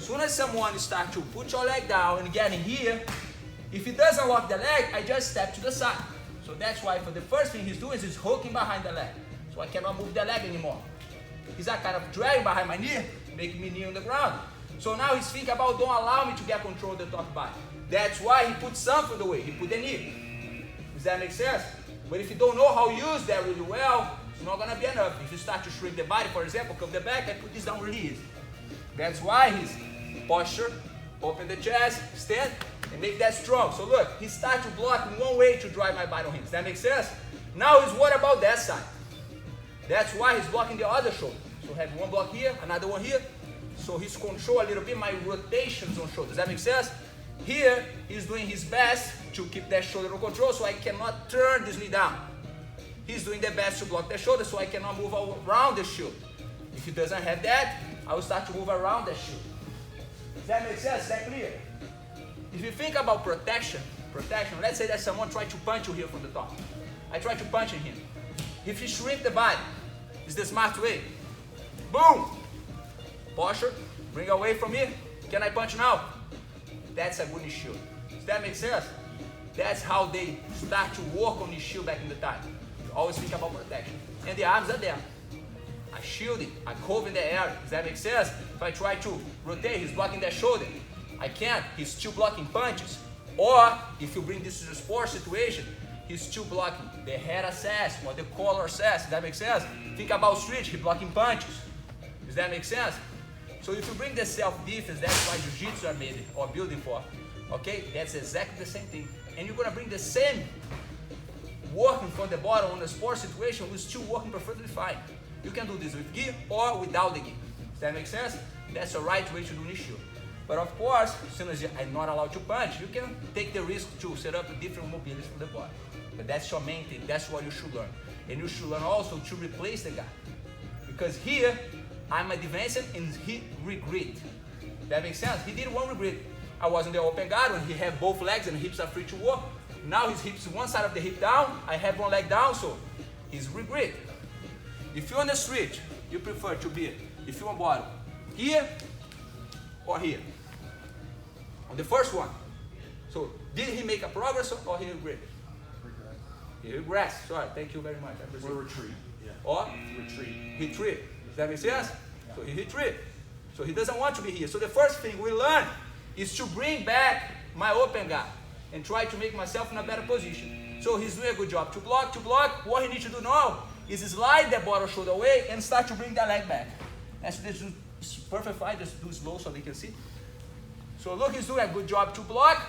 soon as someone starts to put your leg down and get in here, if he doesn't lock the leg, I just step to the side. So that's why for the first thing he's doing is he's hooking behind the leg. So I cannot move the leg anymore. He's kind of dragging behind my knee, making me knee on the ground. So now he's thinking about don't allow me to get control of the top body. That's why he put something away. He put the knee. Does that make sense? But if you don't know how to use that really well, it's not going to be enough. If you start to shrink the body, for example, come the back, I put this down really easy. That's why his posture, open the chest, stand, and make that strong. So look, he starts to block in one way to drive my body on him. Does that make sense? Now he's what about that side? That's why he's blocking the other shoulder. So I have one block here, another one here. So he's control a little bit my rotations on shoulder. Does that make sense? Here, he's doing his best to keep that shoulder under control so I cannot turn this knee down. He's doing the best to block the shoulder so I cannot move around the shield. If he doesn't have that, I will start to move around the shield. Does that make sense? Is that clear? If you think about protection, let's say that someone tried to punch you here from the top. I try to punch him. If you shrink the body, it's the smart way. Boom! Posture, bring away from me. Can I punch now? That's a good shield. Does that make sense? That's how they start to work on the shield back in the time. You always think about protection. And the arms are there. I shield it, I cover the area. Does that make sense? If I try to rotate, he's blocking that shoulder. I can't, he's still blocking punches. Or, if you bring this to the sport situation, he's still blocking the head assess or the collar assess. Does that make sense? Think about street, he's blocking punches. Does that make sense? So if you bring the self-defense, that's why jiu-jitsu are made or building for. Okay? That's exactly the same thing. And you're going to bring the same working from the bottom on the sport situation, we're still working perfectly fine. You can do this with gi or without the gi. Does that make sense? That's the right way to do this shield. But of course, as soon as I'm not allowed to punch, you can take the risk to set up a different mobility for the body. But that's your main thing. That's what you should learn. And you should learn also to replace the guy. Because here, I'm advancing and he regret. That makes sense? He did one regret. I was in the open guard when he had both legs and hips are free to work. Now his hips, one side of the hip down, I have one leg down, so he's regret. If you're on the street, you prefer to be, if you're on bottom, here or here? On the first one. So did he make a progress or he regret? He regrets. Sorry, thank you very much. Or retreat. Yeah. Or retreat. Retreat. Does that make sense? Yeah. So he retreat. So he doesn't want to be here. So the first thing we learn is to bring back my open guard and try to make myself in a better position. So he's doing a good job. To block. What he needs to do now is slide the bottom shoulder away and start to bring that leg back. That's perfect fine. Just do slow so they can see. So look, he's doing a good job to block.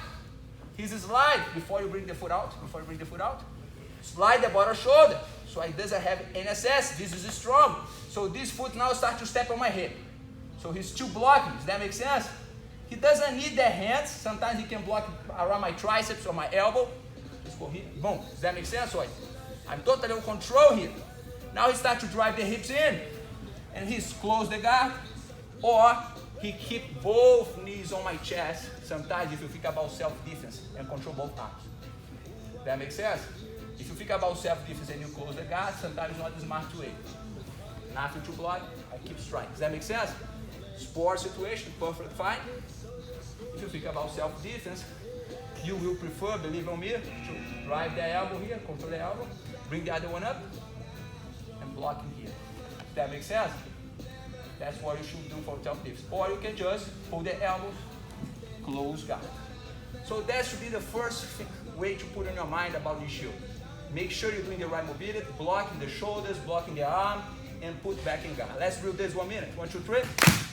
He's slide before you bring the foot out. Slide the bottom shoulder so it doesn't have NSS. This is strong. So this foot now starts to step on my hip. So he's still blocking. Does that make sense? He doesn't need the hands. Sometimes he can block around my triceps or my elbow. Just go here. Boom. Does that make sense? So I'm totally in control here. Now he starts to drive the hips in. And he's close the guard. Or he keep both knees on my chest. Sometimes if you think about self-defense and control both arms. That makes sense? If you think about self-defense and you close the guard, sometimes it's not the smart way. Nothing to block, I keep striking. Does that make sense? Sport situation, perfect fine. If you think about self-defense, you will prefer, believe on me, to drive the elbow here, control the elbow, bring the other one up, and blocking here. Does that make sense? That's what you should do for self-defense. Or you can just pull the elbows, close guard. So that should be the first way to put in your mind about this shield. Make sure you're doing the right mobility, blocking the shoulders, blocking the arm, and put back in guard. Let's do this 1 minute. 1, 2, 3.